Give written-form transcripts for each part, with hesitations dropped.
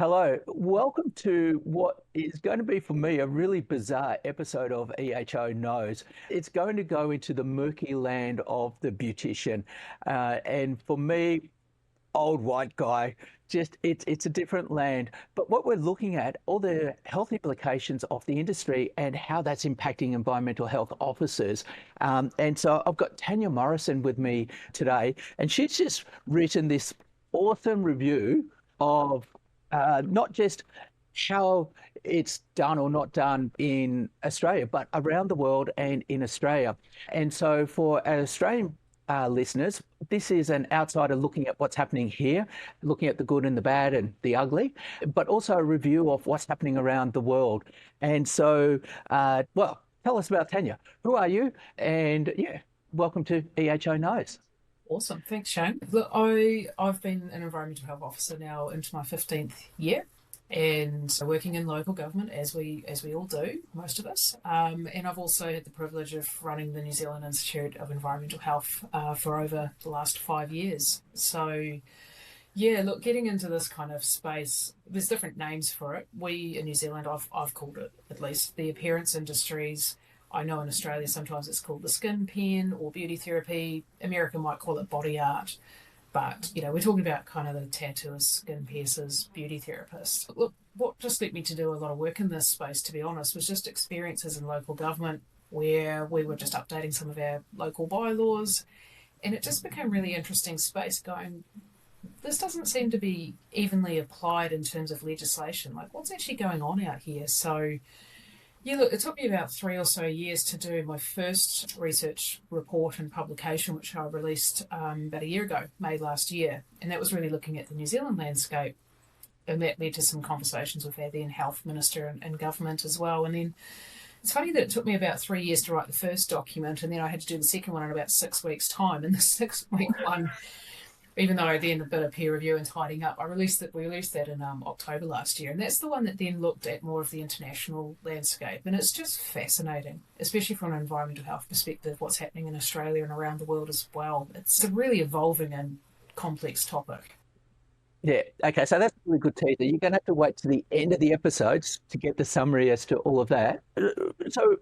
Hello, welcome to what is going to be for me a really bizarre episode of EHO Knows. It's going to go into the murky land of the beautician. And for me, old white guy, just it's a different land. But what we're looking at, all the health implications of the industry and how that's impacting environmental health officers. And so I've got Tanya Morrison with me today, and she's just written this awesome review of not just how it's done or not done in Australia, but around the world and in Australia. And so for our Australian listeners, this is an outsider looking at what's happening here, looking at the good and the bad and the ugly, but also a review of what's happening around the world. And so, tell us about Tanya. Who are you? And yeah, welcome to EHO Knows. Awesome. Thanks, Shane. Look, I've been an environmental health officer now into my 15th year and working in local government as we all do, most of us. And I've also had the privilege of running the New Zealand Institute of Environmental Health for over the last 5 years. So yeah, look, getting into this kind of space, there's different names for it. We in New Zealand, I've called it at least the appearance industries. I know in Australia sometimes it's called the skin pen or beauty therapy. America might call it body art. But, we're talking about kind of the tattooists, skin piercers, beauty therapists. Look, what just led me to do a lot of work in this space, to be honest, was just experiences in local government where we were just updating some of our local bylaws. And it just became really interesting space going, this doesn't seem to be evenly applied in terms of legislation. Like, what's actually going on out here? So yeah, look, it took me about 3 or so years to do my first research report and publication, which I released about a year ago, May last year. And that was really looking at the New Zealand landscape. And that led to some conversations with our then health minister and government as well. And then it's funny that it took me about 3 years to write the first document, and then I had to do the second one in about 6 weeks' time. And the 6 week one, even though I then a bit of peer review and tidying up, we released that in October last year. And that's the one that then looked at more of the international landscape. And it's just fascinating, especially from an environmental health perspective, what's happening in Australia and around the world as well. It's a really evolving and complex topic. Yeah. Okay. So that's a really good teaser. You're going to have to wait to the end of the episodes to get the summary as to all of that. So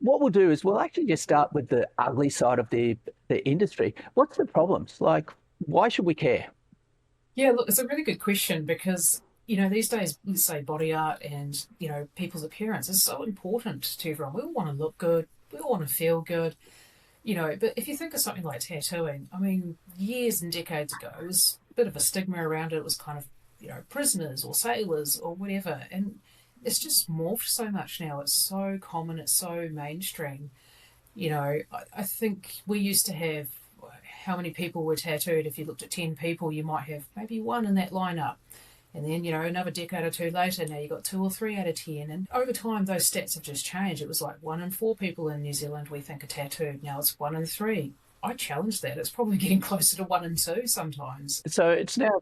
what we'll do is we'll actually just start with the ugly side of the industry. What's the problems? Like, why should we care? Yeah, look, it's a really good question because, these days, let's say body art and, people's appearance is so important to everyone. We all want to look good. We all want to feel good. But if you think of something like tattooing, I mean, years and decades ago, it was a bit of a stigma around it. It was kind of, prisoners or sailors or whatever. And it's just morphed so much now. It's so common. It's so mainstream. I think we used to have how many people were tattooed. If you looked at 10 people, you might have maybe one in that lineup. And then, another decade or two later, now you've got 2 or 3 out of 10. And over time, those stats have just changed. It was like 1 in 4 people in New Zealand we think are tattooed. Now it's 1 in 3. I challenge that. It's probably getting closer to 1 in 2 sometimes. So it's now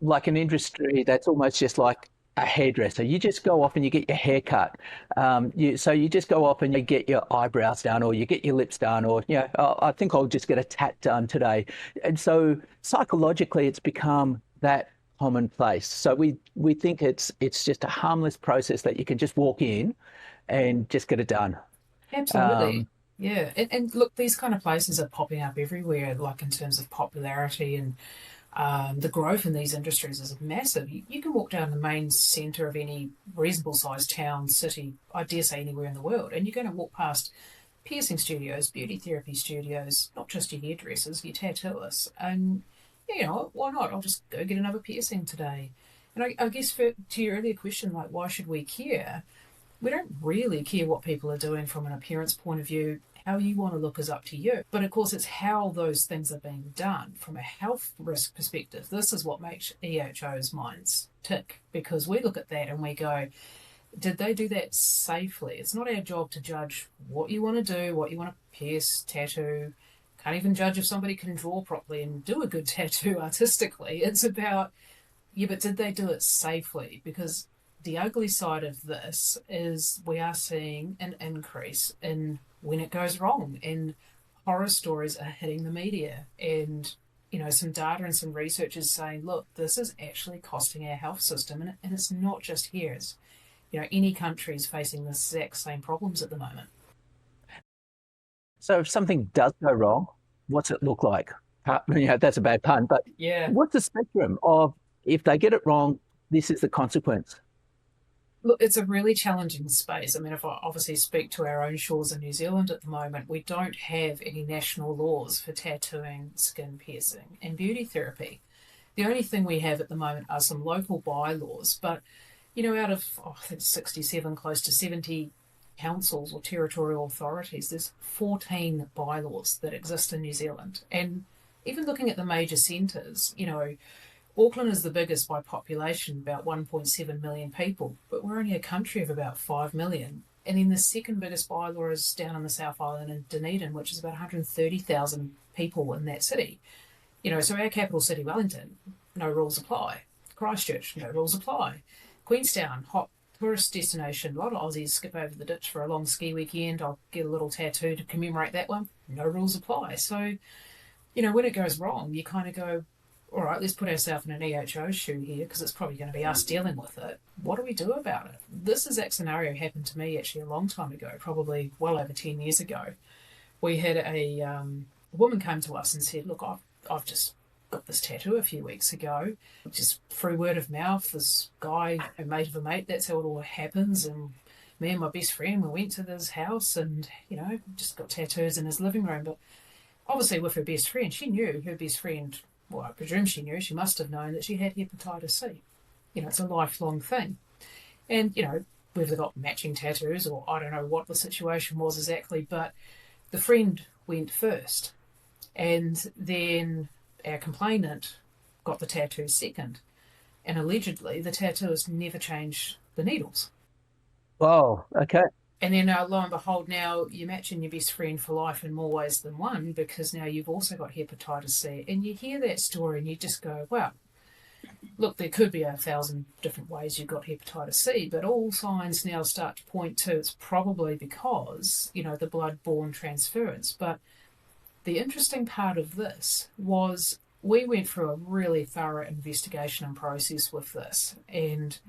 like an industry that's almost just like a hairdresser. You just go off and you get your hair cut. So you just go off and you get your eyebrows done, or you get your lips done, or I think I'll just get a tat done today. And so psychologically, it's become that commonplace. So we think it's just a harmless process that you can just walk in and just get it done. Absolutely. Um, Yeah. And look, these kind of places are popping up everywhere, like in terms of popularity and the growth in these industries is massive. You can walk down the main centre of any reasonable sized town, city, I dare say anywhere in the world, and you're going to walk past piercing studios, beauty therapy studios, not just your hairdressers, your tattooists. And, why not? I'll just go get another piercing today. And I guess to your earlier question, like, why should we care? We don't really care what people are doing from an appearance point of view. How you want to look is up to you. But of course, it's how those things are being done from a health risk perspective. This is what makes EHO's minds tick, because we look at that and we go, did they do that safely? It's not our job to judge what you want to do, what you want to pierce, tattoo. Can't even judge if somebody can draw properly and do a good tattoo artistically. It's about, yeah, but did they do it safely? Because the ugly side of this is we are seeing an increase in when it goes wrong, and horror stories are hitting the media. And some data and some research is saying, look, this is actually costing our health system, and it's not just here. It's, any country is facing the exact same problems at the moment. So if something does go wrong, what's it look like? That's a bad pun, but Yeah. what's the spectrum of if they get it wrong, this is the consequence? Look, it's a really challenging space. I mean, if I obviously speak to our own shores in New Zealand at the moment, we don't have any national laws for tattooing, skin piercing, and beauty therapy. The only thing we have at the moment are some local bylaws, but out of I think 67, close to 70 councils or territorial authorities, there's 14 bylaws that exist in New Zealand. And even looking at the major centres, Auckland is the biggest by population, about 1.7 million people, but we're only a country of about 5 million. And then the second biggest bylaw is down on the South Island in Dunedin, which is about 130,000 people in that city. So our capital city, Wellington, no rules apply. Christchurch, no rules apply. Queenstown, hot tourist destination. A lot of Aussies skip over the ditch for a long ski weekend. I'll get a little tattoo to commemorate that one. No rules apply. So, when it goes wrong, you kind of go, all right, let's put ourselves in an EHO shoe here because it's probably going to be us dealing with it. What do we do about it? This exact scenario happened to me actually a long time ago, probably well over 10 years ago. We had a woman come to us and said, look, I've just got this tattoo a few weeks ago, just through word of mouth. This guy, a mate of a mate, that's how it all happens. And me and my best friend, we went to this house and, just got tattoos in his living room. But obviously with her best friend, she knew her best friend, well, I presume she knew, she must have known that she had hepatitis C. It's a lifelong thing. And, whether they got matching tattoos or I don't know what the situation was exactly, but the friend went first. And then our complainant got the tattoo second. And allegedly, the tattooist never changed the needles. Oh, okay. And then lo and behold, now you're matching your best friend for life in more ways than one because now you've also got hepatitis C. And you hear that story and you just go, wow, look, there could be 1,000 different ways you've got hepatitis C, but all signs now start to point to it's probably because, the blood-borne transference. But the interesting part of this was we went through a really thorough investigation and process with this. And,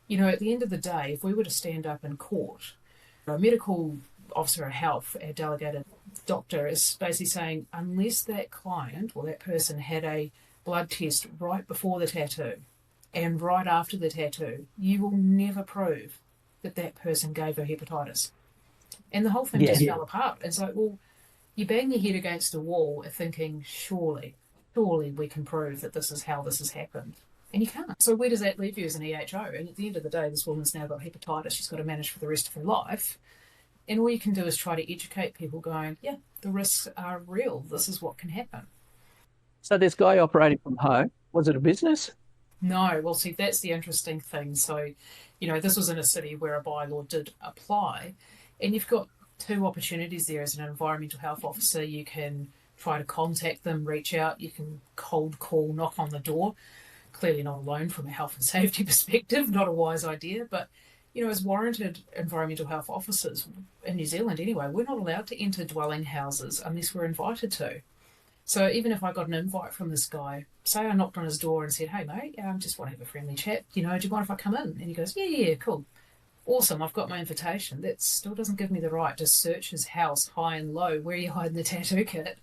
at the end of the day, if we were to stand up in court, a medical officer of health, our delegated doctor, is basically saying unless that client or that person had a blood test right before the tattoo and right after the tattoo, you will never prove that that person gave her hepatitis. And the whole thing just fell apart. It's like, well, you bang your head against a wall thinking, surely we can prove that this is how this has happened. And you can't. So where does that leave you as an EHO? And at the end of the day, this woman's now got hepatitis. She's got to manage for the rest of her life. And all you can do is try to educate people going, yeah, the risks are real. This is what can happen. So this guy operating from home, was it a business? No, well, see, that's the interesting thing. So, this was in a city where a bylaw did apply. And you've got two opportunities there as an environmental health officer. You can try to contact them, reach out. You can cold call, knock on the door. Clearly not alone from a health and safety perspective, not a wise idea. But, as warranted environmental health officers in New Zealand anyway, we're not allowed to enter dwelling houses unless we're invited to. So even if I got an invite from this guy, say I knocked on his door and said, hey, mate, I just want to have a friendly chat. Do you mind if I come in? And he goes, yeah, cool. Awesome, I've got my invitation. That still doesn't give me the right to search his house high and low. Where are you hiding the tattoo kit?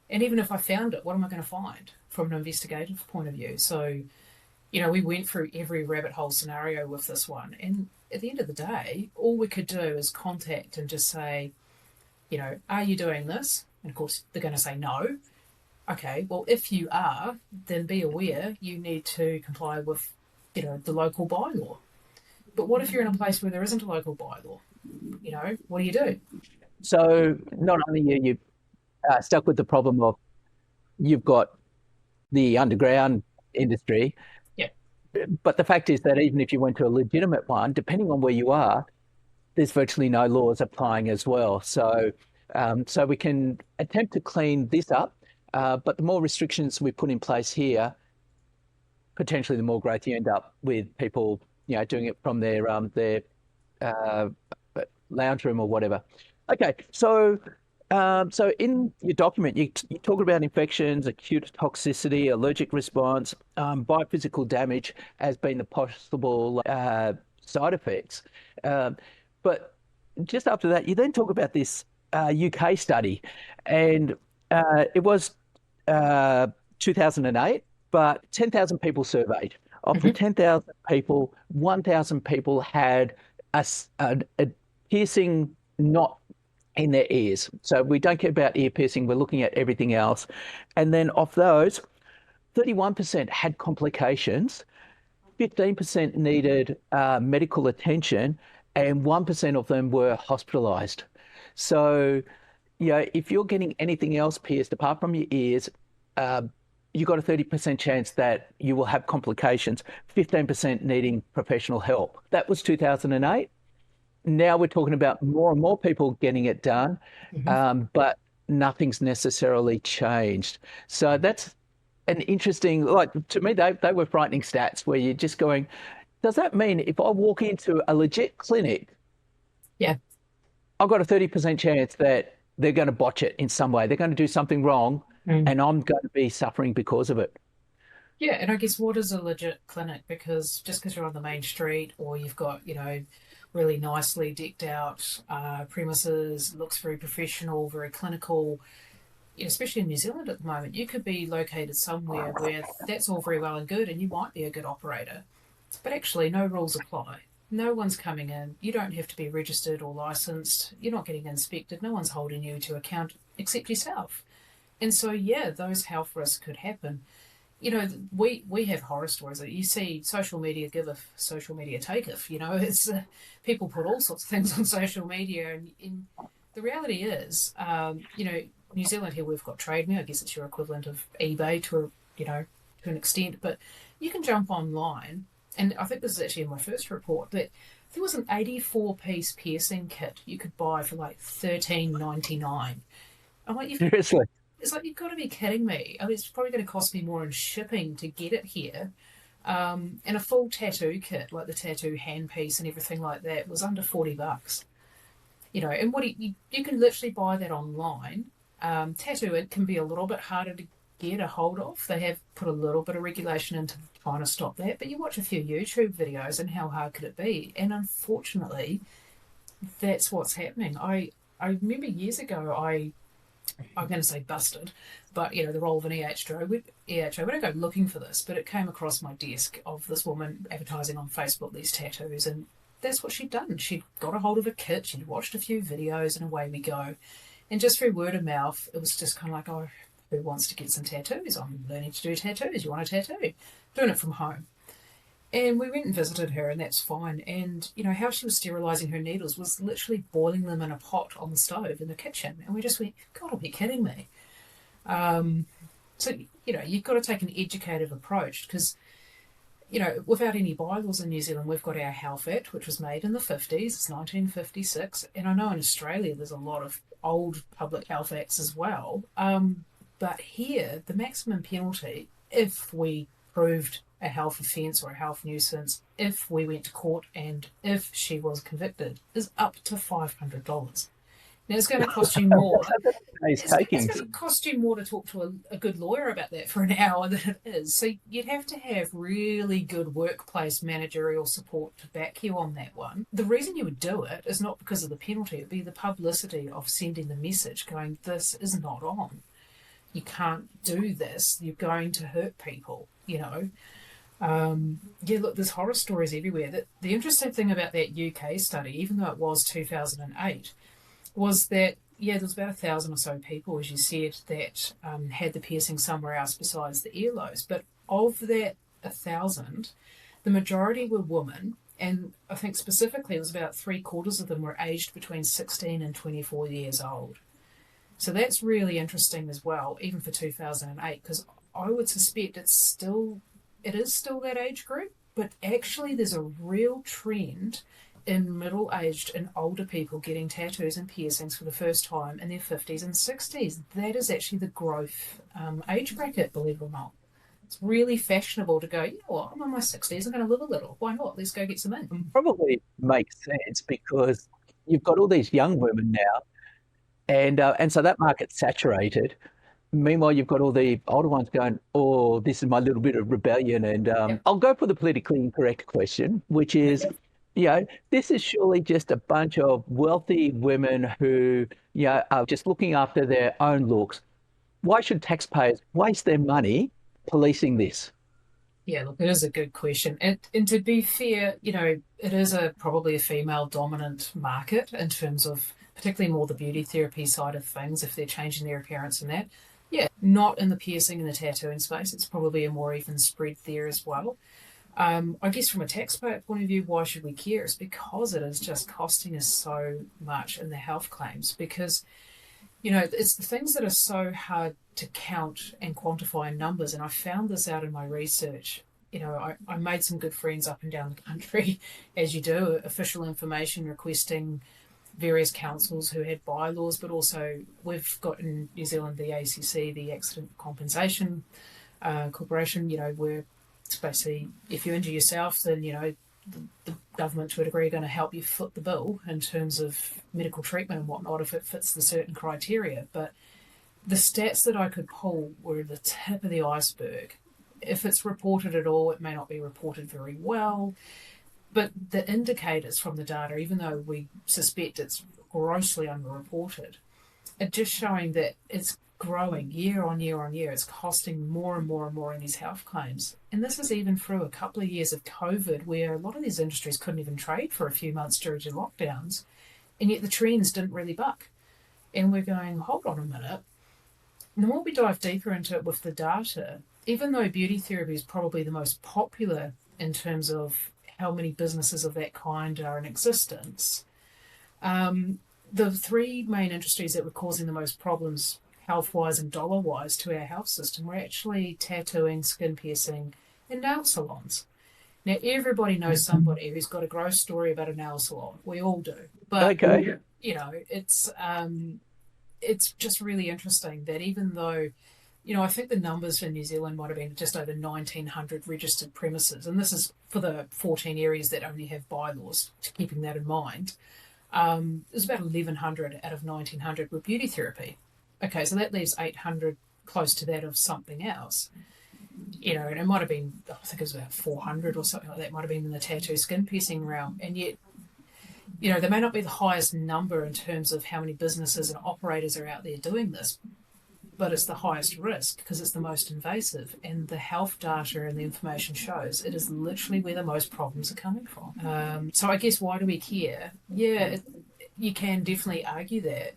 And even if I found it, what am I going to find from an investigative point of view? So, we went through every rabbit hole scenario with this one. And at the end of the day, all we could do is contact and just say, are you doing this? And of course, they're going to say no. Okay, well, if you are, then be aware you need to comply with, the local bylaw. But what if you're in a place where there isn't a local bylaw? What do you do? So not only are you stuck with the problem of you've got the underground industry, Yeah. but the fact is that even if you went to a legitimate one, depending on where you are, there's virtually no laws applying as well. So, so we can attempt to clean this up, but the more restrictions we put in place here, potentially the more growth you end up with people, doing it from their lounge room or whatever. Okay, so So in your document, you talk about infections, acute toxicity, allergic response, biophysical damage as being the possible side effects. Um, but just after that, you then talk about this UK study, and it was uh, 2008, but 10,000 people surveyed. Of the Hmm. 10,000 people, 1,000 people had a piercing not in their ears. So we don't care about ear piercing. We're looking at everything else. And then of those, 31% had complications, 15% needed medical attention, and 1% of them were hospitalized. So, if you're getting anything else pierced apart from your ears, uh, you've got a 30% chance that you will have complications, 15% needing professional help. That was 2008. Now we're talking about more and more people getting it done, Hmm. but nothing's necessarily changed. So that's an interesting, like to me, they were frightening stats where you're just going, does that mean if I walk into a legit clinic, Yeah. I've got a 30% chance that they're going to botch it in some way? They're going to do something wrong Mm. and I'm going to be suffering because of it. Yeah, and I guess what is a legit clinic? Because just because you're on the main street or you've got, really nicely decked out premises, looks very professional, very clinical, especially in New Zealand at the moment, you could be located somewhere where that's all very well and good and you might be a good operator. But actually, no rules apply. No one's coming in. You don't have to be registered or licensed. You're not getting inspected. No one's holding you to account except yourself. And so, yeah, those health risks could happen. We have horror stories. You see social media giveth, social media taketh. It's people put all sorts of things on social media, and the reality is, New Zealand here we've got Trade Me. I guess it's your equivalent of eBay to an extent, but you can jump online, and I think this is actually in my first report that there was an 84-piece piercing kit you could buy for like 13.99. I'm like, Seriously. it's like you've got to be kidding me. I mean, it's probably going to cost me more in shipping to get it here. And a full tattoo kit, like the tattoo handpiece and everything like that, was under $40. And you can literally buy that online. Tattoo it can be a little bit harder to get a hold of. They have put a little bit of regulation into trying to stop that. But you watch a few YouTube videos, and how hard could it be? And unfortunately, that's what's happening. I remember years ago I'm going to say busted, but the role of an EHO. EHO, we don't go looking for this, but it came across my desk of this woman advertising on Facebook these tattoos, and that's what she'd done. She'd got a hold of a kit, she'd watched a few videos, and away we go. And just through word of mouth, it was just kind of like, oh, who wants to get some tattoos? I'm learning to do tattoos. You want a tattoo? Doing it from home. And we went and visited her, and that's fine. And, how she was sterilising her needles was literally boiling them in a pot on the stove in the kitchen. And we just went, you've got to be kidding me. So, you've got to take an educated approach because, without any bylaws in New Zealand, we've got our Health Act, which was made in the 50s. It's 1956. And I know in Australia there's a lot of old public health acts as well. But here, the maximum penalty, if we proved a health offence or a health nuisance, if we went to court and if she was convicted, is up to $500. Now, it's going to cost you more. He's It's taking. going to cost you more to talk to a good lawyer about that for an hour than it is. So you'd have to have really good workplace managerial support to back you on that one. The reason you would do it is not because of the penalty. It would be the publicity of sending the message going, this is not on. You can't do this. You're going to hurt people. Yeah, look, there's horror stories everywhere. The interesting thing about that UK study, even though it was 2008, was that, yeah, there was about 1,000 or so people, as you said, that had the piercing somewhere else besides the earlobes. But of that 1,000, the majority were women. And I think specifically it was about three-quarters of them were aged between 16 and 24 years old. So that's really interesting as well, even for 2008, because I would suspect it is still that age group, but actually there's a real trend in middle-aged and older people getting tattoos and piercings for the first time in their 50s and 60s. That is actually the growth age bracket, believe it or not. It's really fashionable to go, I'm in my 60s, I'm going to live a little. Why not? Let's go get some in. Probably makes sense because you've got all these young women now And so that market's saturated. Meanwhile, you've got all the older ones going, "Oh, this is my little bit of rebellion." And Yep. I'll go for the politically incorrect question, which is, this is surely just a bunch of wealthy women who, are just looking after their own looks. Why should taxpayers waste their money policing this? Yeah, look, it is a good question. And to be fair, it is probably a female dominant market in terms of particularly more the beauty therapy side of things, if they're changing their appearance and that. Yeah, not in the piercing and the tattooing space. It's probably a more even spread there as well. I guess from a taxpayer point of view, why should we care? It's because it is just costing us so much in the health claims. Because it's the things that are so hard to count and quantify in numbers. And I found this out in my research. I made some good friends up and down the country, as you do, official information requesting various councils who had bylaws, but also we've got in New Zealand the ACC, the Accident Compensation Corporation, where it's basically if you injure yourself, then, the government to a degree are going to help you foot the bill in terms of medical treatment and whatnot if it fits the certain criteria. But the stats that I could pull were the tip of the iceberg. If it's reported at all, it may not be reported very well. But the indicators from the data, even though we suspect it's grossly underreported, are just showing that it's growing year on year on year. It's costing more and more and more in these health claims. And this is even through a couple of years of COVID, where a lot of these industries couldn't even trade for a few months due to lockdowns. And yet the trends didn't really buck. And we're going, hold on a minute. And the more we dive deeper into it with the data, even though beauty therapy is probably the most popular in terms of how many businesses of that kind are in existence, the three main industries that were causing the most problems health-wise and dollar-wise to our health system were actually tattooing, skin piercing, and nail salons. Now, everybody knows somebody who's got a gross story about a nail salon. We all do. But, Okay. it's just really interesting that even though, I think the numbers for New Zealand might have been just over 1,900 registered premises, and this is for the 14 areas that only have bylaws, keeping that in mind. There's about 1,100 out of 1,900 with beauty therapy. Okay, so that leaves 800 close to that of something else. And it might have been, I think it was about 400 or something like that, might have been in the tattoo skin piercing realm. And yet, they may not be the highest number in terms of how many businesses and operators are out there doing this, but it's the highest risk because it's the most invasive. And the health data and the information shows it is literally where the most problems are coming from. So I guess, why do we care? Yeah, you can definitely argue that.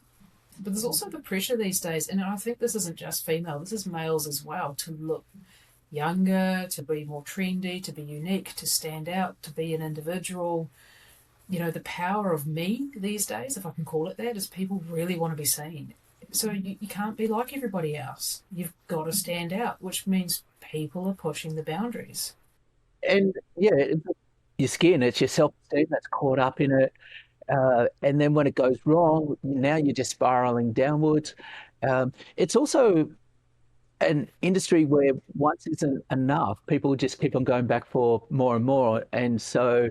But there's also the pressure these days, and I think this isn't just female, this is males as well, to look younger, to be more trendy, to be unique, to stand out, to be an individual. The power of me these days, if I can call it that, is people really want to be seen. So you can't be like everybody else. You've got to stand out, which means people are pushing the boundaries. And it's your skin, it's your self-esteem that's caught up in it. And then when it goes wrong, now you're just spiraling downwards. It's also an industry where once isn't enough, people just keep on going back for more and more. And so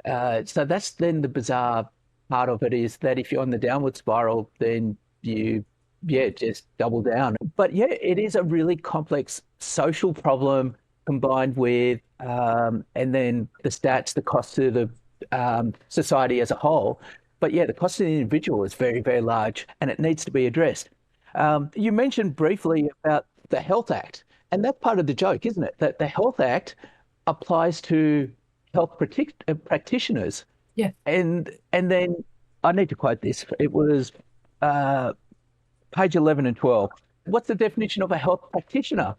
that's then the bizarre part of it, is that if you're on the downward spiral, then just double down. But yeah, it is a really complex social problem combined with, and then the stats, the cost to the society as a whole. But yeah, the cost of the individual is very, very large, and it needs to be addressed. You mentioned briefly about the Health Act, and that's part of the joke, isn't it? That the Health Act applies to practitioners. Yeah. And then I need to quote this. It was page 11 and 12. What's the definition of a health practitioner?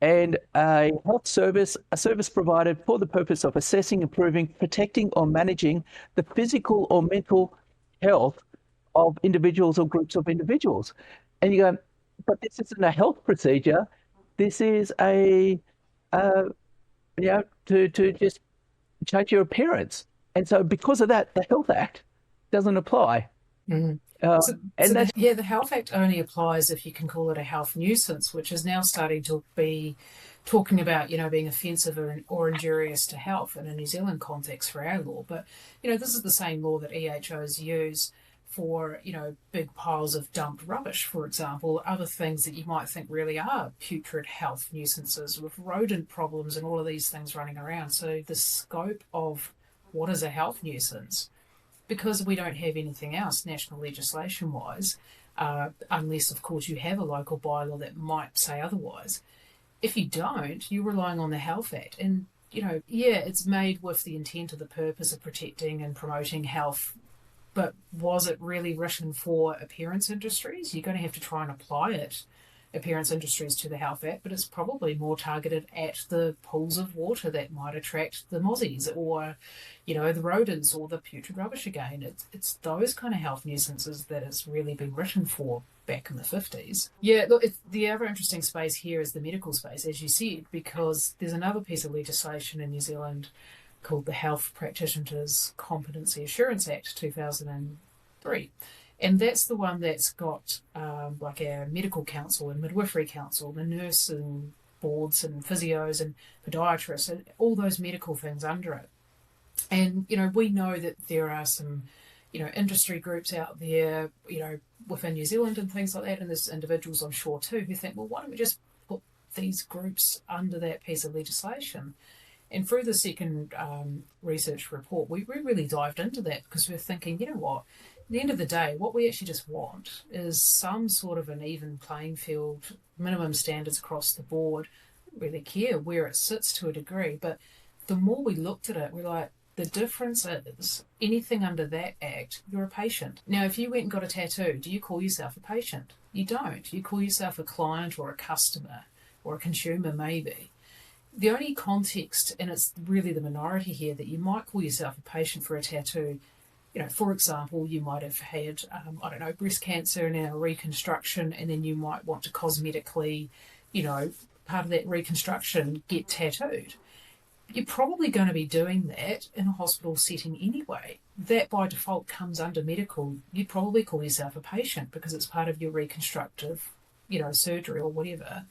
And a service provided for the purpose of assessing, improving, protecting, or managing the physical or mental health of individuals or groups of individuals. And you go, but this isn't a health procedure. This is to just change your appearance. And so because of that, the Health Act doesn't apply. Mm-hmm. The Health Act only applies if you can call it a health nuisance, which is now starting to be talking about, being offensive or injurious to health in a New Zealand context for our law. But, this is the same law that EHOs use for, big piles of dumped rubbish, for example, other things that you might think really are putrid health nuisances with rodent problems and all of these things running around. So the scope of what is a health nuisance, because we don't have anything else national legislation wise, unless of course you have a local bylaw that might say otherwise. If you don't, you're relying on the Health Act. And, it's made with the intent or the purpose of protecting and promoting health, but was it really written for appearance industries? You're going to have to try and apply it, appearance industries, to the Health Act, but it's probably more targeted at the pools of water that might attract the mozzies or, the rodents or the putrid rubbish again. It's those kind of health nuisances that it's really been written for back in the 50s. Yeah, look, the other interesting space here is the medical space, as you said, because there's another piece of legislation in New Zealand called the Health Practitioners Competency Assurance Act 2003. And that's the one that's got like our medical council and midwifery council, the nursing boards and physios and podiatrists and all those medical things under it. And, we know that there are some, industry groups out there, within New Zealand and things like that. And there's individuals, I'm sure, too, who think, well, why don't we just put these groups under that piece of legislation? And through the second research report, we really dived into that because we're thinking, what? At the end of the day, what we actually just want is some sort of an even playing field, minimum standards across the board. Don't really care where it sits to a degree, but the more we looked at it, we're like, the difference is anything under that act, you're a patient. Now, if you went and got a tattoo, do you call yourself a patient? You don't. You call yourself a client or a customer or a consumer, maybe. The only context, and it's really the minority here, that you might call yourself a patient for a tattoo. For example, you might have had, breast cancer and a reconstruction, and then you might want to cosmetically, part of that reconstruction, get tattooed. You're probably going to be doing that in a hospital setting anyway. That by default comes under medical. You'd probably call yourself a patient because it's part of your reconstructive, surgery or whatever.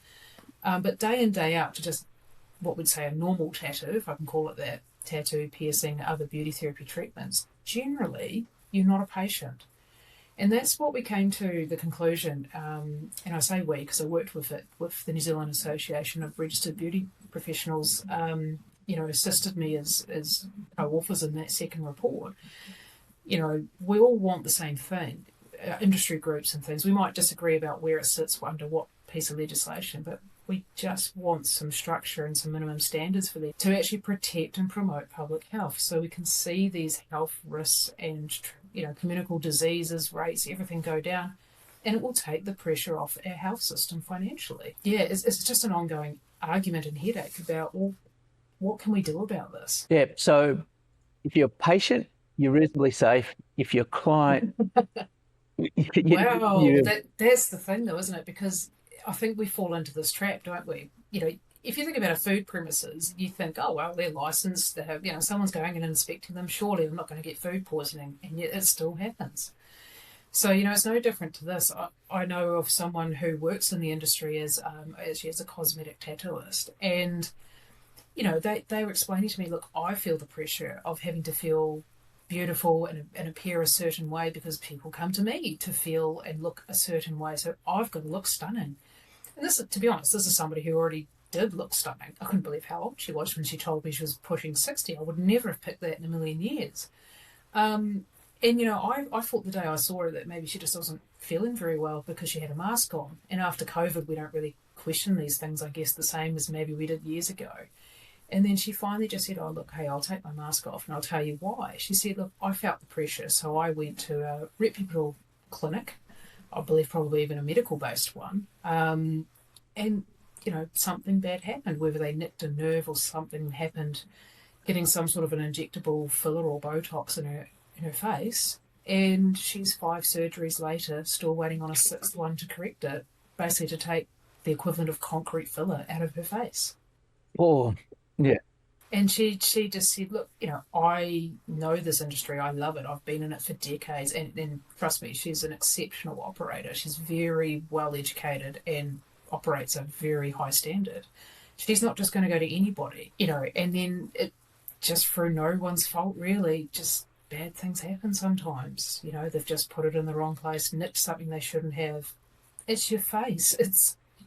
But day in, day out, to just what we'd say a normal tattoo, if I can call it that, tattoo, piercing, other beauty therapy treatments, generally you're not a patient. And that's what we came to the conclusion, and I say we because I worked with the New Zealand Association of Registered Beauty Professionals, assisted me as co-authors in that second report. We all want the same thing, industry groups and things. We might disagree about where it sits under what piece of legislation, but we just want some structure and some minimum standards for them to actually protect and promote public health so we can see these health risks and, communicable diseases, rates, everything go down, and it will take the pressure off our health system financially. Yeah, it's just an ongoing argument and headache about, well, what can we do about this? Yeah, so if you're a patient, you're reasonably safe. If you're a client... That's the thing though, isn't it? Because I think we fall into this trap, don't we? If you think about a food premises, you think, oh, well, they're licensed, they have, someone's going and inspecting them, surely I'm not going to get food poisoning, and yet it still happens. So, it's no different to this. I know of someone who works in the industry as a cosmetic tattooist, and, they were explaining to me, look, I feel the pressure of having to feel beautiful and appear a certain way because people come to me to feel and look a certain way, so I've got to look stunning. And this, to be honest, this is somebody who already did look stunning. I couldn't believe how old she was when she told me she was pushing 60. I would never have picked that in a million years. And, I thought the day I saw her that maybe she just wasn't feeling very well because she had a mask on. And after COVID, we don't really question these things, I guess, the same as maybe we did years ago. And then she finally just said, oh, look, hey, I'll take my mask off and I'll tell you why. She said, look, I felt the pressure, so I went to a reputable clinic, I believe probably even a medical-based one, and, something bad happened, whether they nicked a nerve or something happened, getting some sort of an injectable filler or Botox in her face, and she's 5 surgeries later still waiting on a 6th one to correct it, basically to take the equivalent of concrete filler out of her face. Oh, yeah. And she just said, look, I know this industry. I love it. I've been in it for decades. And trust me, she's an exceptional operator. She's very well educated and operates a very high standard. She's not just going to go to anybody, and then it just through no one's fault, really, just bad things happen sometimes. They've just put it in the wrong place, nicked something they shouldn't have. It's your face.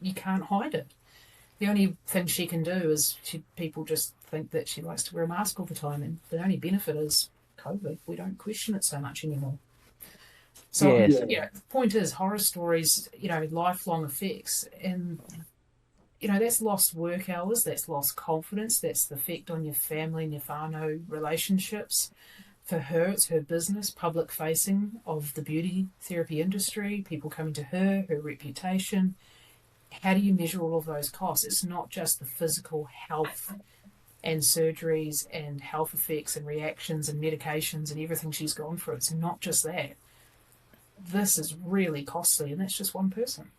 You can't hide it. The only thing she can do is people just think that she likes to wear a mask all the time, and the only benefit is COVID. We don't question it so much anymore. So, Yes. the point is horror stories, lifelong effects. And, that's lost work hours, that's lost confidence, that's the effect on your family and your whānau relationships. For her, it's her business, public facing of the beauty therapy industry, people coming to her reputation. How do you measure all of those costs? It's not just the physical health and surgeries and health effects and reactions and medications and everything she's gone through. It's not just that. This is really costly, and that's just one person.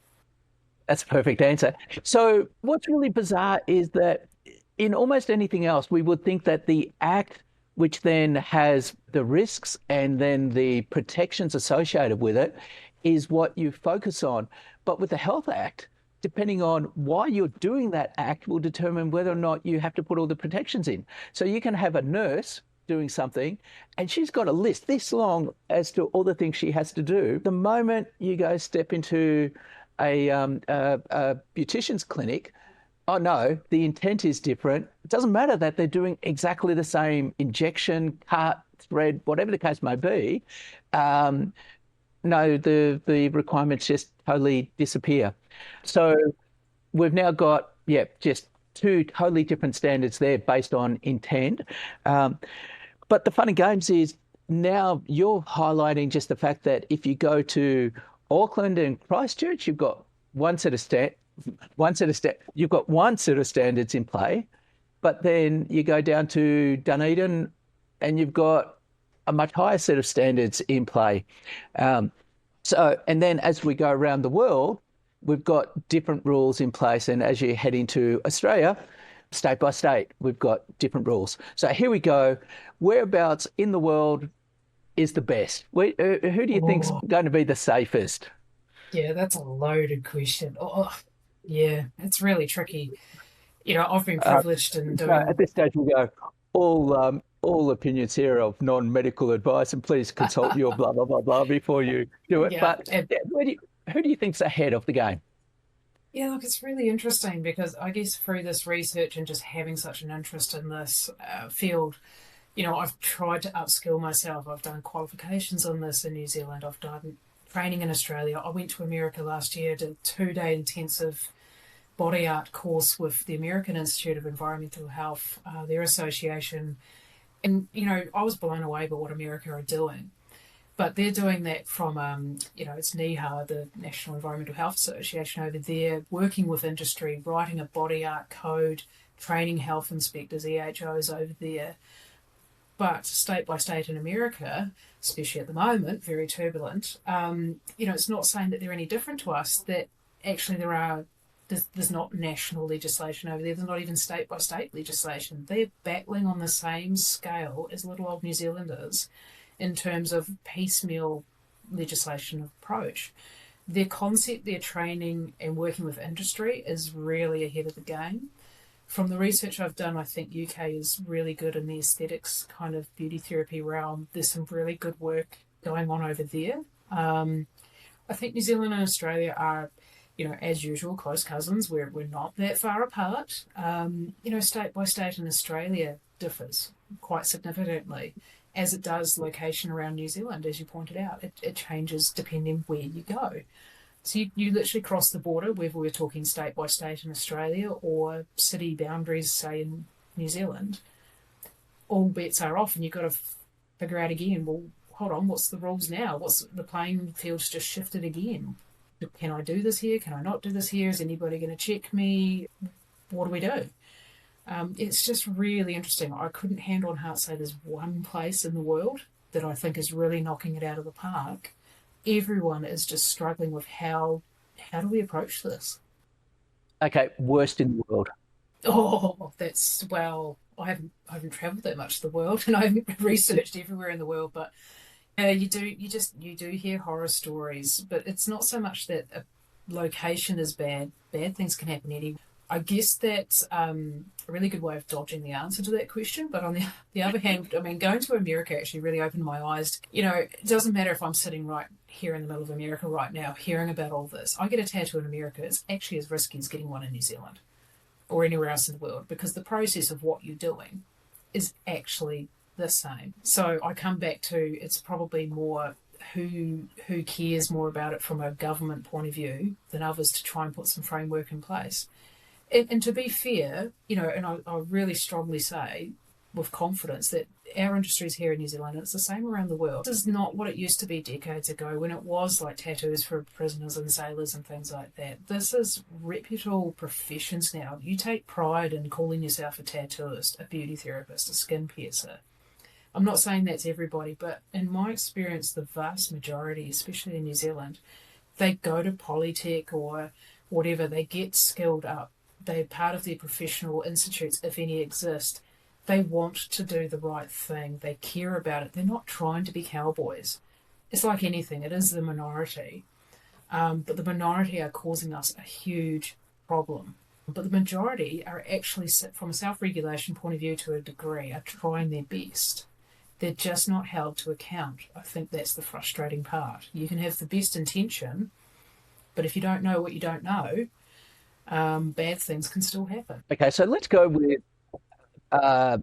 That's a perfect answer. So what's really bizarre is that in almost anything else, we would think that the act, which then has the risks and then the protections associated with it, is what you focus on. But with the Health Act, depending on why you're doing that act will determine whether or not you have to put all the protections in. So you can have a nurse doing something and she's got a list this long as to all the things she has to do. The moment you go step into a beautician's clinic, oh no, the intent is different. It doesn't matter that they're doing exactly the same injection, cut, thread, whatever the case may be. No, the requirements just totally disappear. So we've now got, just two totally different standards there based on intent. But the fun and games is now you're highlighting just the fact that if you go to Auckland and Christchurch, you've got one set of you've got one set of standards in play, but then you go down to Dunedin and you've got a much higher set of standards in play. And then as we go around the world, we've got different rules in place. And as you head into Australia, state by state, we've got different rules. So here we go. Whereabouts in the world is the best? Who do you think's going to be the safest? Yeah, that's a loaded question. Yeah, it's really tricky. I've been privileged in At doing. this stage, we go, all opinions here of non-medical advice, and please consult your blah, blah, blah, blah before you do it. Yeah, But who do you think's ahead of the game? yeah, look, it's really interesting because I guess through this research and just having such an interest in this field, I've tried to upskill myself. I've done qualifications on this in New Zealand. I've done training in Australia. I went to America last year, did a 2-day intensive body art course with the American Institute of Environmental Health, their association. And, I was blown away by what America are doing. But they're doing that from, it's NEHA, the National Environmental Health Association over there, working with industry, writing a body art code, training health inspectors, EHOs over there. But state by state in America, especially at the moment, very turbulent, it's not saying that they're any different to us, that actually there's not national legislation over there. There's not even state by state legislation. They're battling on the same scale as little old New Zealand is in terms of piecemeal legislation approach. Their concept, their training and working with industry is really ahead of the game. From the research I've done, I think UK is really good in the aesthetics kind of beauty therapy realm. There's some really good work going on over there. I think New Zealand and Australia are, as usual, close cousins. We're not that far apart. State by state in Australia differs quite significantly, as it does location around New Zealand, as you pointed out. It changes depending where you go. So you literally cross the border, whether we're talking state by state in Australia or city boundaries, say, in New Zealand, all bets are off and you've got to figure out again, well, hold on, what's the rules now? What's the playing field's just shifted again? Can I do this here? Can I not do this here? Is anybody going to check me? What do we do? It's just really interesting. I couldn't hand on heart say there's one place in the world that I think is really knocking it out of the park. Everyone is just struggling with how do we approach this? Okay, worst in the world. Oh, I haven't travelled that much the world and I haven't researched everywhere in the world, but you do hear horror stories, but it's not so much that a location is bad. Bad things can happen anywhere. I guess that's a really good way of dodging the answer to that question. But on the other hand, I mean, going to America actually really opened my eyes. It doesn't matter if I'm sitting right here in the middle of America right now, hearing about all this. I get a tattoo in America. It's actually as risky as getting one in New Zealand or anywhere else in the world, because the process of what you're doing is actually the same. So I come back to, it's probably more who cares more about it from a government point of view than others to try and put some framework in place. And to be fair, and I really strongly say with confidence that our industries here in New Zealand, and it's the same around the world, this is not what it used to be decades ago when it was like tattoos for prisoners and sailors and things like that. This is reputable professions now. You take pride in calling yourself a tattooist, a beauty therapist, a skin piercer. I'm not saying that's everybody, but in my experience, the vast majority, especially in New Zealand, they go to Polytech or whatever, they get skilled up. They're part of their professional institutes, if any exist. They want to do the right thing. They care about it. They're not trying to be cowboys. It's like anything. It is the minority. But the minority are causing us a huge problem. But the majority are actually, from a self-regulation point of view to a degree, are trying their best. They're just not held to account. I think that's the frustrating part. You can have the best intention, but if you don't know what you don't know, bad things can still happen. Okay, so let's go with a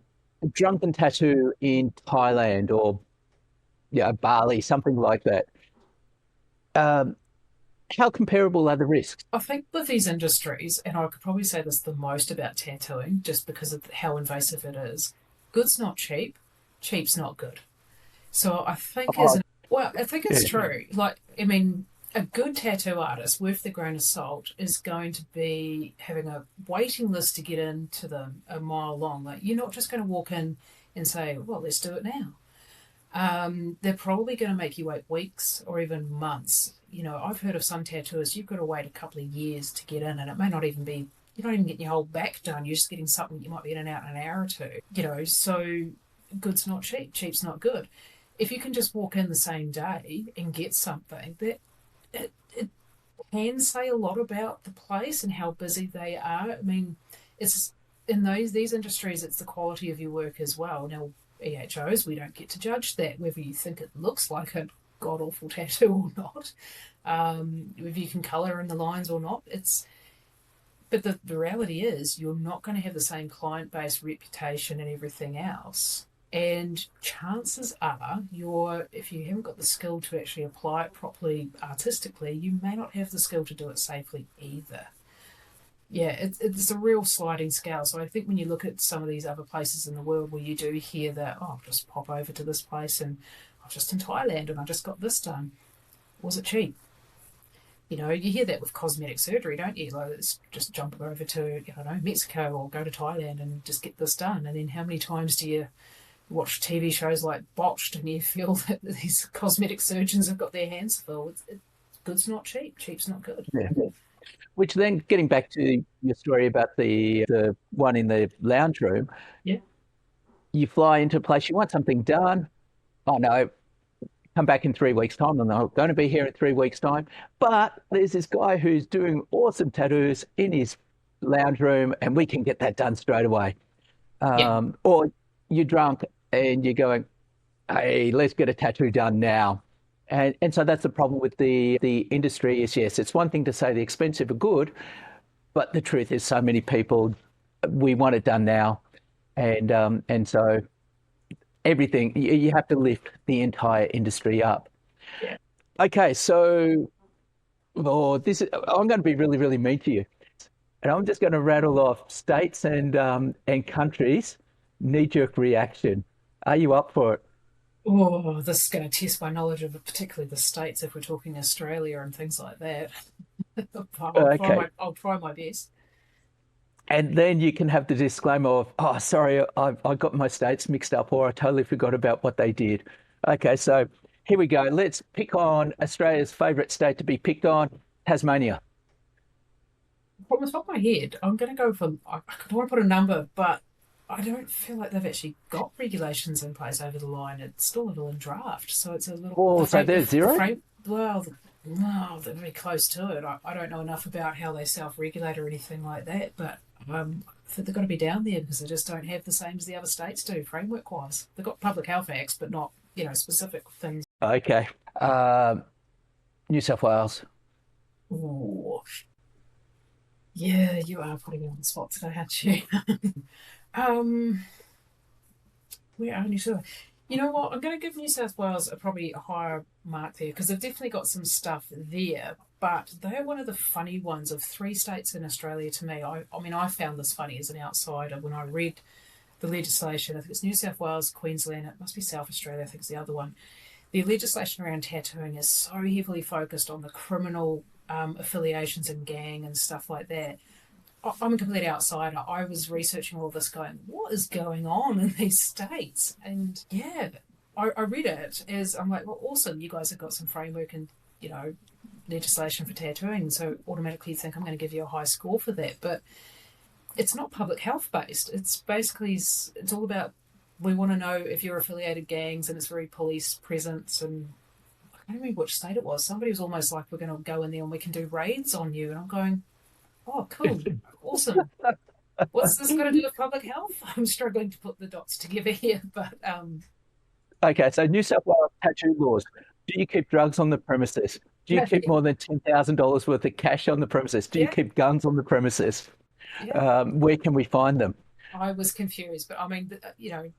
drunken tattoo in Thailand or Bali, something like that. Um, how comparable are the risks? I think with these industries, and I could probably say this the most about tattooing, just because of how invasive it is, good's not cheap, cheap's not good. So I think Oh, I think it's yeah. true. Like, I mean, a good tattoo artist, worth the grain of salt, is going to be having a waiting list to get into them a mile long. Like, you're not just going to walk in and say, well, let's do it now. They're probably going to make you wait weeks or even months. I've heard of some tattooers, you've got to wait a couple of years to get in, and it may not even be, you're not even getting your whole back done. You're just getting something you might be in and out in an hour or two. So good's not cheap, cheap's not good. If you can just walk in the same day and get something, that it can say a lot about the place and how busy they are. I mean, it's in these industries, it's the quality of your work as well. Now, EHOs, we don't get to judge that, whether you think it looks like a god awful tattoo or not, whether you can colour in the lines or not. But the reality is, you're not going to have the same client base, reputation, and everything else. And chances are, if you haven't got the skill to actually apply it properly artistically, you may not have the skill to do it safely either. Yeah, it's a real sliding scale. So I think when you look at some of these other places in the world where you do hear that, oh, I'll just pop over to this place and I'm just in Thailand and I just got this done. Was it cheap? You hear that with cosmetic surgery, don't you? Like, it's just jump over to, I don't know, Mexico or go to Thailand and just get this done. And then how many times do you watch TV shows like Botched and you feel that these cosmetic surgeons have got their hands full? Good's not cheap. Cheap's not good. Yeah. Which then, getting back to your story about the one in the lounge room, Yeah. you fly into a place, you want something done. Oh no, come back in 3 weeks' time. I'm not going to be here in 3 weeks' time. But there's this guy who's doing awesome tattoos in his lounge room, and we can get that done straight away. Yeah. Or you're drunk and you're going, hey, let's get a tattoo done now. And so that's the problem with the industry is, yes, it's one thing to say the expensive are good, but the truth is so many people, we want it done now. And so everything, you have to lift the entire industry up. Yeah. Okay, so I'm going to be really, really mean to you. And I'm just going to rattle off states and countries, knee-jerk reaction. Are you up for it? Oh, this is going to test my knowledge of particularly the States if we're talking Australia and things like that. Okay. I'll try my best. And then you can have the disclaimer of, oh, sorry, I got my states mixed up, or I totally forgot about what they did. Okay, so here we go. Let's pick on Australia's favourite state to be picked on, Tasmania. From the top of my head, I'm going to go for, I don't want to put a number, but I don't feel like they've actually got regulations in place over the line. It's still a little in draft, so it's a little. Oh, so there's zero? Well, no, they're very close to it. I don't know enough about how they self-regulate or anything like that, but I think they've got to be down there because they just don't have the same as the other states do, framework wise. They've got public health acts, but not, specific things. Okay. New South Wales. Ooh, yeah, you are putting me on the spot today, aren't you? um, we're only sure. You know what? I'm going to give New South Wales probably a higher mark there because they've definitely got some stuff there. But they are one of the funny ones of three states in Australia to me. I mean, I found this funny as an outsider when I read the legislation. I think it's New South Wales, Queensland, it must be South Australia, I think it's the other one. The legislation around tattooing is so heavily focused on the criminal affiliations and gang and stuff like that. I'm a complete outsider. I was researching all this going, what is going on in these states? And yeah, I read it as I'm like, well, awesome, you guys have got some framework and, legislation for tattooing. So automatically you think I'm going to give you a high score for that. But it's not public health based. It's basically, it's all about, we want to know if you're affiliated gangs, and it's very police presence. And I can't remember which state it was. Somebody was almost like, we're going to go in there and we can do raids on you. And I'm going, oh, cool, awesome. What's this got to do with public health? I'm struggling to put the dots together here, but Okay, so New South Wales tattoo laws. Do you keep drugs on the premises? Do you yeah, keep more than $10,000 worth of cash on the premises? Do you yeah, keep guns on the premises? yeah. Where can we find them? I was confused, but I mean,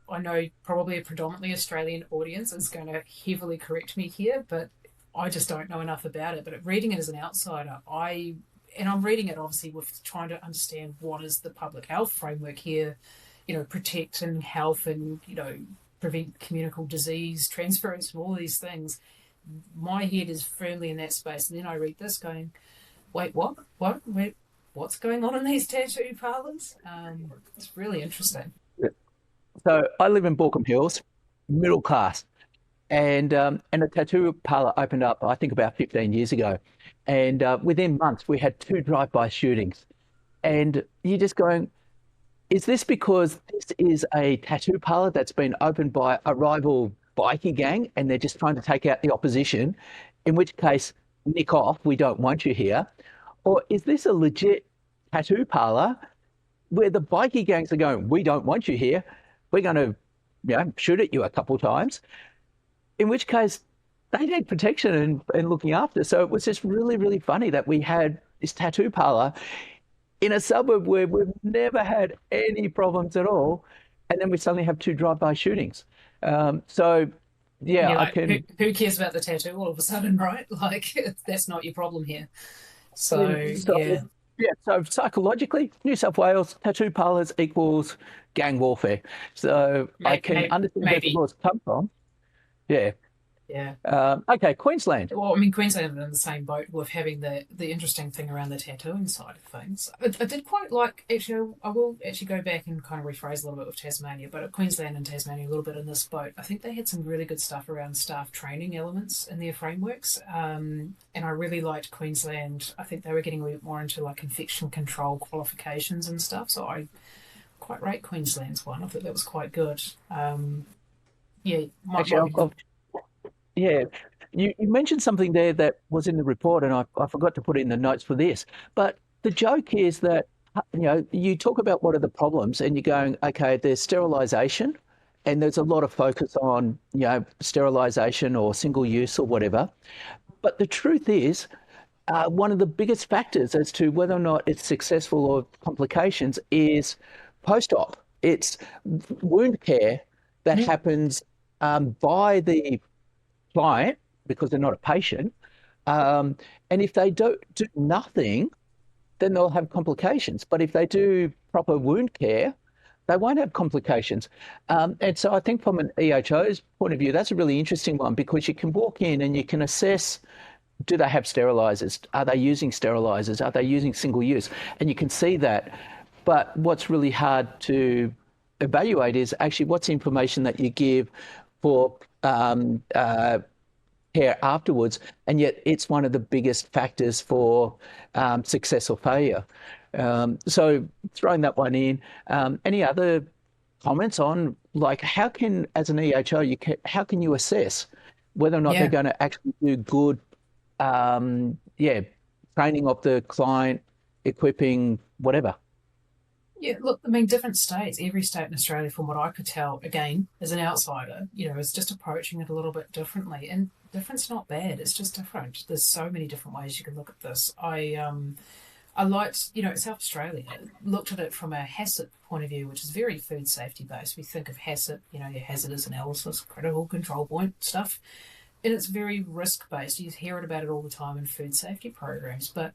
I know probably a predominantly Australian audience is going to heavily correct me here, but I just don't know enough about it. But reading it as an outsider, and I'm reading it obviously with trying to understand what is the public health framework here, protecting health and, prevent communicable disease transference and all these things. My head is firmly in that space. And then I read this going, wait, what? What? Wait, what's going on in these tattoo parlors? It's really interesting. So I live in Baulkham Hills, middle class, and a tattoo parlor opened up, I think, about 15 years ago, and within months we had two drive-by shootings, and you're just going, is this because this is a tattoo parlor that's been opened by a rival bikie gang and they're just trying to take out the opposition, in which case, nick off, we don't want you here? Or is this a legit tattoo parlor where the bikie gangs are going, we don't want you here, we're going to shoot at you a couple of times, in which case they need protection and looking after. So it was just really, really funny that we had this tattoo parlor in a suburb where we've never had any problems at all, and then we suddenly have two drive-by shootings. So, And yeah, you're I like, can. who cares about the tattoo all of a sudden, right? Like, that's not your problem here. So, So, yeah, yeah, so psychologically, New South Wales tattoo parlors equals gang warfare. So I can understand where the maybe. laws come from. Yeah. Yeah. Okay, Queensland. Well, I mean, Queensland are in the same boat with having the interesting thing around the tattooing side of things. I did quite like, actually, I will actually go back and kind of rephrase a little bit with Tasmania, but Queensland and Tasmania a little bit in this boat. I think they had some really good stuff around staff training elements in their frameworks. And I really liked Queensland. I think they were getting a bit more into like infection control qualifications and stuff. So I quite rate Queensland's one. I thought that was quite good. Yeah, Actually, yeah, you mentioned something there that was in the report, and I forgot to put it in the notes for this. But the joke is that, you talk about what are the problems, and you're going, okay, there's sterilisation, and there's a lot of focus on, sterilisation or single use or whatever. But the truth is, one of the biggest factors as to whether or not it's successful or complications is post-op. It's wound care that mm, happens by the client because they're not a patient. And if they don't do nothing, then they'll have complications. But if they do proper wound care, they won't have complications. And so I think from an EHO's point of view, that's a really interesting one because you can walk in and you can assess, do they have sterilizers? Are they using sterilizers? Are they using single use? And you can see that. But what's really hard to evaluate is actually what's the information that you give for care afterwards, and yet it's one of the biggest factors for success or failure. So throwing that one in. Any other comments on like how can, as an EHO, how can you assess whether or not they're yeah. going to actually do good, yeah, training of the client, equipping, whatever? Yeah, look, I mean, different states, every state in Australia, from what I could tell, again, as an outsider, is just approaching it a little bit differently. And different's not bad, it's just different. There's so many different ways you can look at this. I liked, South Australia looked at it from a HACCP point of view, which is very food safety based. We think of HACCP, your hazardous analysis, critical control point stuff, and it's very risk based. You hear it about it all the time in food safety programs, but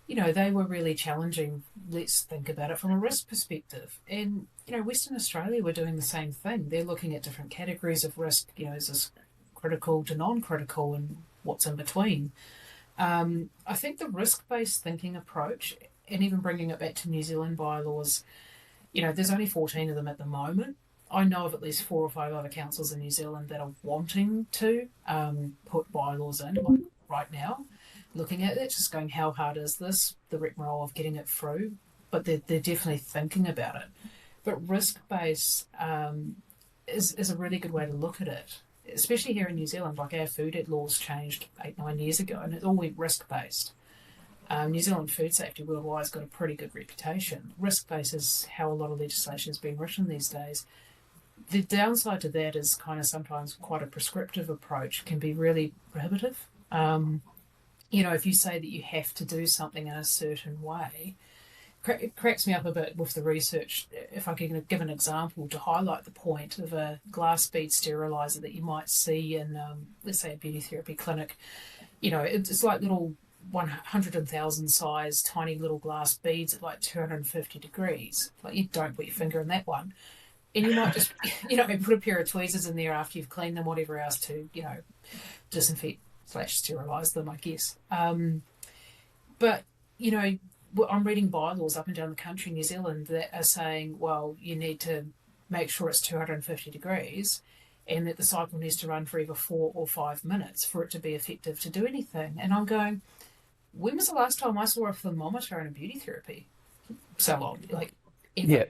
they were really challenging. Let's think about it from a risk perspective. And, Western Australia were doing the same thing. They're looking at different categories of risk, is this critical to non-critical and what's in between. I think the risk-based thinking approach, and even bringing it back to New Zealand bylaws, there's only 14 of them at the moment. I know of at least 4 or 5 other councils in New Zealand that are wanting to put bylaws in, like right now, looking at it, just going, how hard is this, the rigmarole of getting it through? But they're definitely thinking about it. But risk-based is a really good way to look at it, especially here in New Zealand. Like, our food aid laws changed 8-9 years ago, and it all went risk-based. New Zealand food safety worldwide has got a pretty good reputation. Risk-based is how a lot of legislation is being written these days. The downside to that is kind of sometimes quite a prescriptive approach can be really prohibitive. If you say that you have to do something in a certain way, it cracks me up a bit with the research. If I can give an example to highlight the point of a glass bead sterilizer that you might see in, let's say, a beauty therapy clinic, it's like little 100,000 size tiny little glass beads at like 250 degrees. Like, you don't put your finger in that one. And you might just, put a pair of tweezers in there after you've cleaned them, whatever else, to, disinfect/sterilise them, I guess. But, I'm reading bylaws up and down the country, New Zealand, that are saying, well, you need to make sure it's 250 degrees and that the cycle needs to run for either 4 or 5 minutes for it to be effective to do anything. And I'm going, when was the last time I saw a thermometer in a beauty therapy salon? Like, ever. Yeah.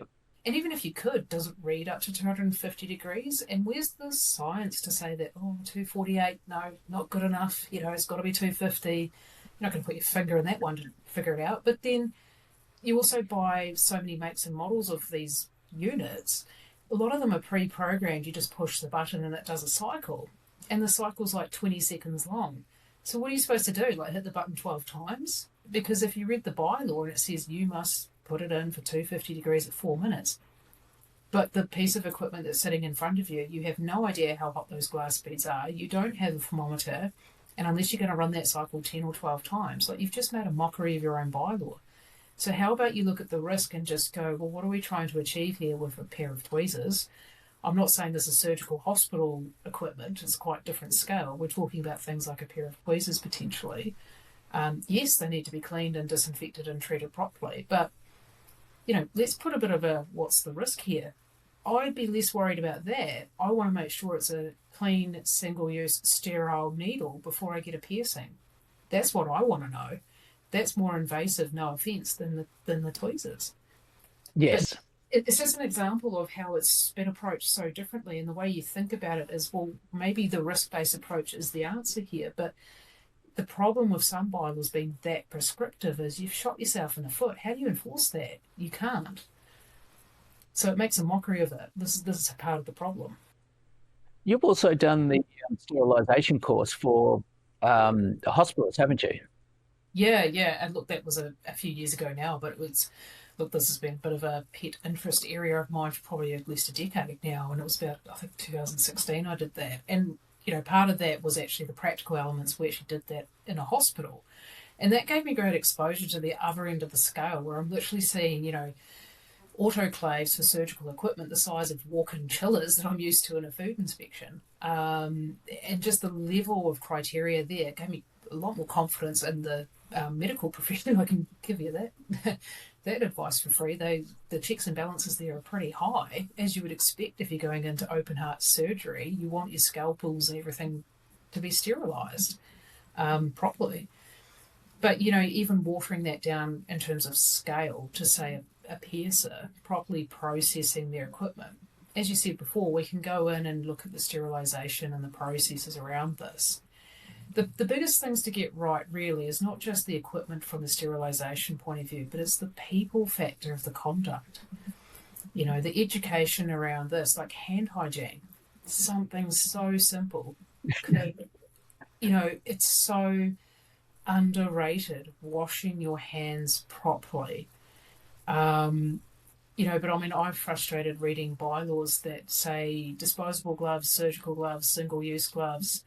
And even if you could, does it read up to 250 degrees? And where's the science to say that, 248, no, not good enough, it's got to be 250. You're not going to put your finger in that one to figure it out. But then you also buy so many makes and models of these units. A lot of them are pre-programmed. You just push the button and it does a cycle. And the cycle's like 20 seconds long. So what are you supposed to do? Like, hit the button 12 times? Because if you read the bylaw and it says you must put it in for 250 degrees at 4 minutes, but the piece of equipment that's sitting in front of you, you have no idea how hot those glass beads are. You don't have a thermometer. And unless you're going to run that cycle 10 or 12 times, like, you've just made a mockery of your own bylaw. So how about you look at the risk and just go, well, what are we trying to achieve here with a pair of tweezers? I'm not saying this is surgical hospital equipment. It's quite different scale. We're talking about things like a pair of tweezers potentially. Yes, they need to be cleaned and disinfected and treated properly. But, let's put a bit of a what's the risk here. I'd be less worried about that. I want to make sure it's a clean, single-use, sterile needle before I get a piercing. That's what I want to know. That's more invasive, no offence, than the tweezers. Yes. But it's just an example of how it's been approached so differently, and the way you think about it is, well, maybe the risk-based approach is the answer here, but the problem with some bylaws being that prescriptive is you've shot yourself in the foot. How do you enforce that? You can't. So it makes a mockery of it. This is a part of the problem. You've also done the sterilisation course for hospitals, haven't you? Yeah. And look, that was a few years ago now, but this has been a bit of a pet interest area of mine for probably at least a decade now. And it was about, I think, 2016 I did that. And, part of that was actually the practical elements. We actually did that in a hospital. And that gave me great exposure to the other end of the scale, where I'm literally seeing, autoclaves for surgical equipment the size of walk-in chillers that I'm used to in a food inspection. And just the level of criteria there gave me a lot more confidence in the medical profession. I can give you that that advice for free. The checks and balances there are pretty high, as you would expect if you're going into open heart surgery. You want your scalpels and everything to be sterilised properly. But, even watering that down in terms of scale to, say, a piercer properly processing their equipment. As you said before, we can go in and look at the sterilisation and the processes around this. The biggest things to get right really is not just the equipment from the sterilisation point of view, but it's the people factor of the conduct. The education around this, like hand hygiene, something so simple could, it's so underrated, washing your hands properly. But I mean, I'm frustrated reading bylaws that say disposable gloves, surgical gloves, single use gloves.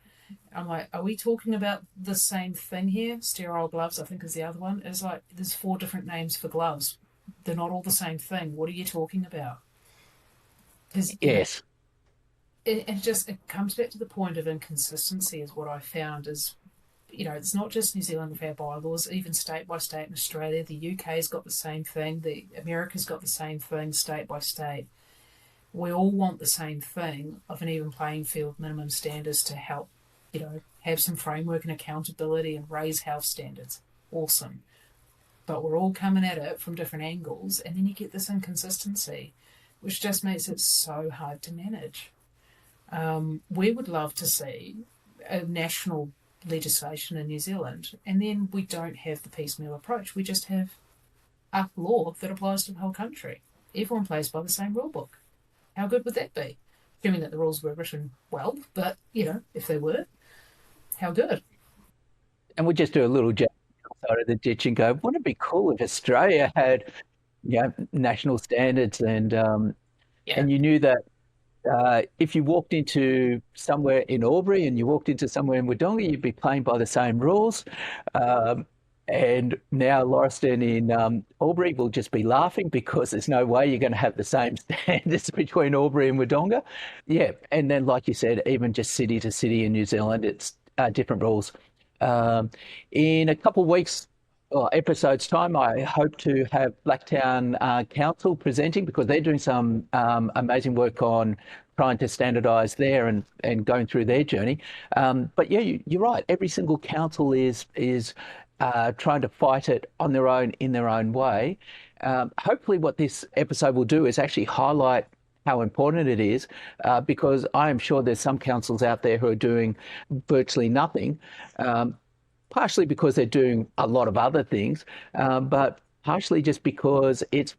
I'm like, are we talking about the same thing here? Sterile gloves, I think, is the other one. It's like there's 4 different names for gloves. They're not all the same thing. What are you talking about? Because, Yes. it comes back to the point of inconsistency, is what I found is, it's not just New Zealand with our bylaws, even state by state in Australia. The UK's got the same thing. The America's got the same thing, state by state. We all want the same thing of an even playing field, minimum standards to help, have some framework and accountability and raise health standards. Awesome. But we're all coming at it from different angles, and then you get this inconsistency, which just makes it so hard to manage. We would love to see a national legislation in New Zealand, and then we don't have the piecemeal approach. We just have a law that applies to the whole country. Everyone plays by the same rule book. How good would that be? Assuming that the rules were written well, but, if they were, how good? And we just do a little jump outside of the ditch and go, wouldn't it be cool if Australia had, national standards Yeah, and you knew that if you walked into somewhere in Albury and you walked into somewhere in Wodonga, you'd be playing by the same rules. Um, and now Lauriston in Albury will just be laughing because there's no way you're going to have the same standards between Albury and Wodonga. Yeah, and then like you said, even just city to city in New Zealand, it's different rules. Um, in a couple of weeks, or episodes time, I hope to have Blacktown Council presenting because they're doing some amazing work on trying to standardise there and going through their journey. But yeah, you're right. Every single council is trying to fight it on their own in their own way. Hopefully, what this episode will do is actually highlight how important it is, because I am sure there's some councils out there who are doing virtually nothing. Partially because they're doing a lot of other things, but partially just because it's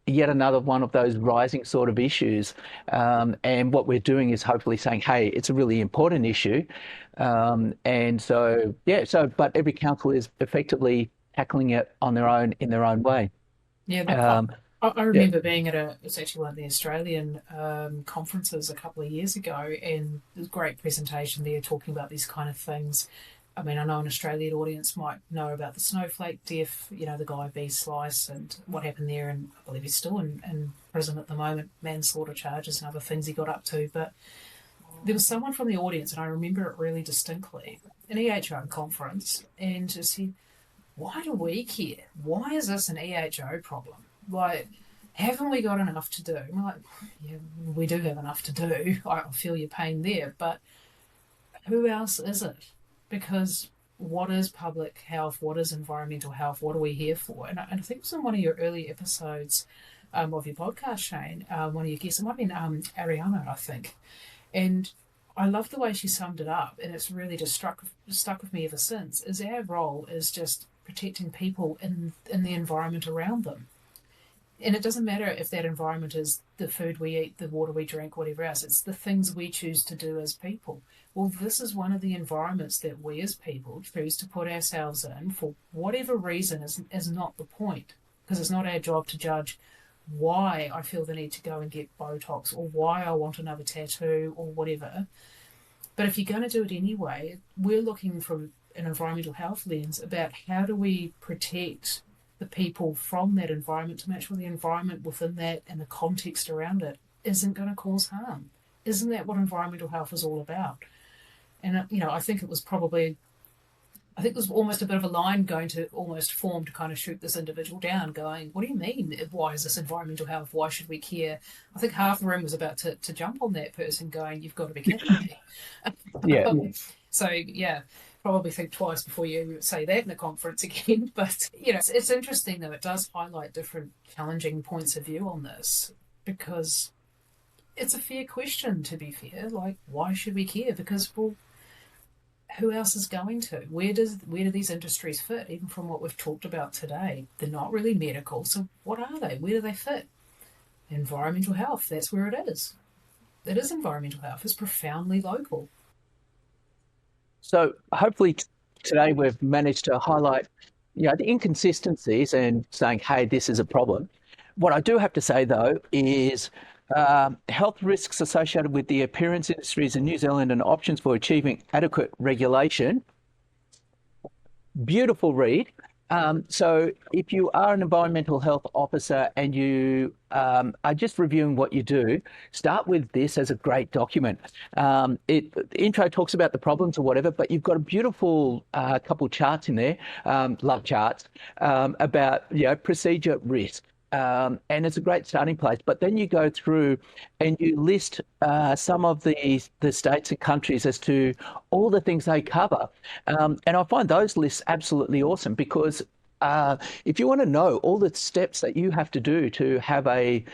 yet another one of those rising sort of issues. And what we're doing is hopefully saying, hey, it's a really important issue. And so, yeah, but every council is effectively tackling it on their own, in their own way. yeah. Um, I yeah, remember being it's actually one of the Australian conferences a couple of years ago, and it was a great presentation there talking about these kind of things. I mean, I know an Australian audience might know about the snowflake death, the guy V. Slice and what happened there, and I believe he's still in prison at the moment, manslaughter charges and other things he got up to. But there was someone from the audience, and I remember it really distinctly, an EHO conference, and just said, why do we care? Why is this an EHO problem? Like, haven't we got enough to do? And we're like, yeah, we do have enough to do. I feel your pain there, but who else is it? Because what is public health? What is environmental health? What are we here for? And I think it was in one of your early episodes of your podcast, Shane, one of your guests, it might have been Ariana, I think. And I love the way she summed it up, and it's really just stuck with me ever since, is our role is just protecting people in the environment around them. And it doesn't matter if that environment is the food we eat, the water we drink, whatever else. It's the things we choose to do as people. Well, this is one of the environments that we as people choose to put ourselves in for whatever reason is not the point, because it's not our job to judge why I feel the need to go and get Botox or why I want another tattoo or whatever. But if you're going to do it anyway, we're looking from an environmental health lens about how do we protect the people from that environment to make sure the environment within that and the context around it isn't going to cause harm. Isn't that what environmental health is all about? And, I think it was almost a bit of a line going to almost form to kind of shoot this individual down, going, what do you mean? Why is this environmental health? Why should we care? I think half the room was about to jump on that person going, you've got to be kidding me. yeah, So, yeah, probably think twice before you say that in a conference again. But, it's interesting, though. It does highlight different challenging points of view on this because it's a fair question, to be fair. Like, why should we care? Because, well, who else is going to? Where do these industries fit? Even from what we've talked about today, they're not really medical. So what are they? Where do they fit? Environmental health. That's where it is. It is environmental health. It's profoundly local. So hopefully today we've managed to highlight, the inconsistencies and saying, hey, this is a problem. What I do have to say though is health risks associated with the appearance industries in New Zealand and options for achieving adequate regulation. Beautiful read. So if you are an environmental health officer and you are just reviewing what you do, start with this as a great document. The intro talks about the problems or whatever, but you've got a beautiful couple charts in there, love charts, about procedure risk. And it's a great starting place. But then you go through and you list some of the states and countries as to all the things they cover. And I find those lists absolutely awesome because if you want to know all the steps that you have to do to have a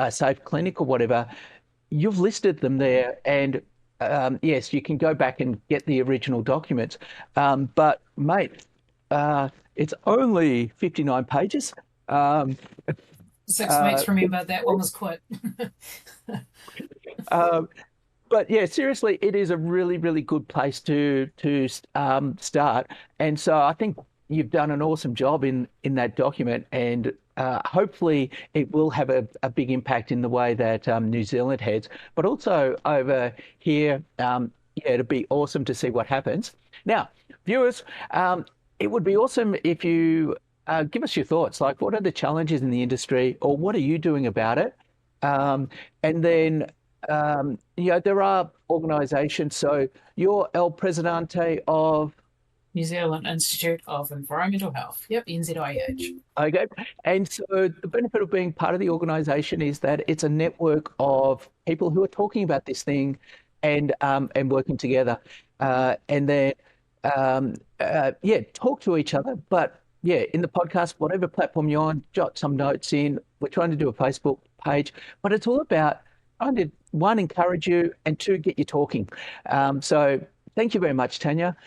safe clinic or whatever, you've listed them there. And yes, you can go back and get the original documents. But mate, it's only 59 pages. 6 weeks, remember that one was quick. But yeah, seriously, it is a really, really good place to start. And so I think you've done an awesome job in that document, and hopefully it will have a big impact in the way that New Zealand heads, but also over here. It'd be awesome to see what happens. Now, viewers, it would be awesome if you give us your thoughts. Like, what are the challenges in the industry, or what are you doing about it? And then, there are organisations. So you're El Presidente of New Zealand Institute of Environmental Health. Yep, NZIH. Okay. And so the benefit of being part of the organisation is that it's a network of people who are talking about this thing and working together. And then, talk to each other. But yeah, in the podcast, whatever platform you're on, jot some notes in. We're trying to do a Facebook page, but it's all about trying to, one, encourage you, and two, get you talking. So thank you very much, Tanya.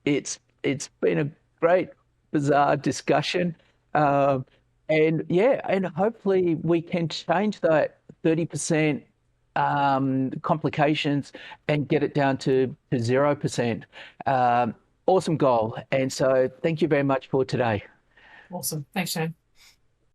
It's been a great, bizarre discussion. And hopefully we can change that 30% complications and get it down to 0%. Awesome goal. And so thank you very much for today. Awesome. Thanks, Shane.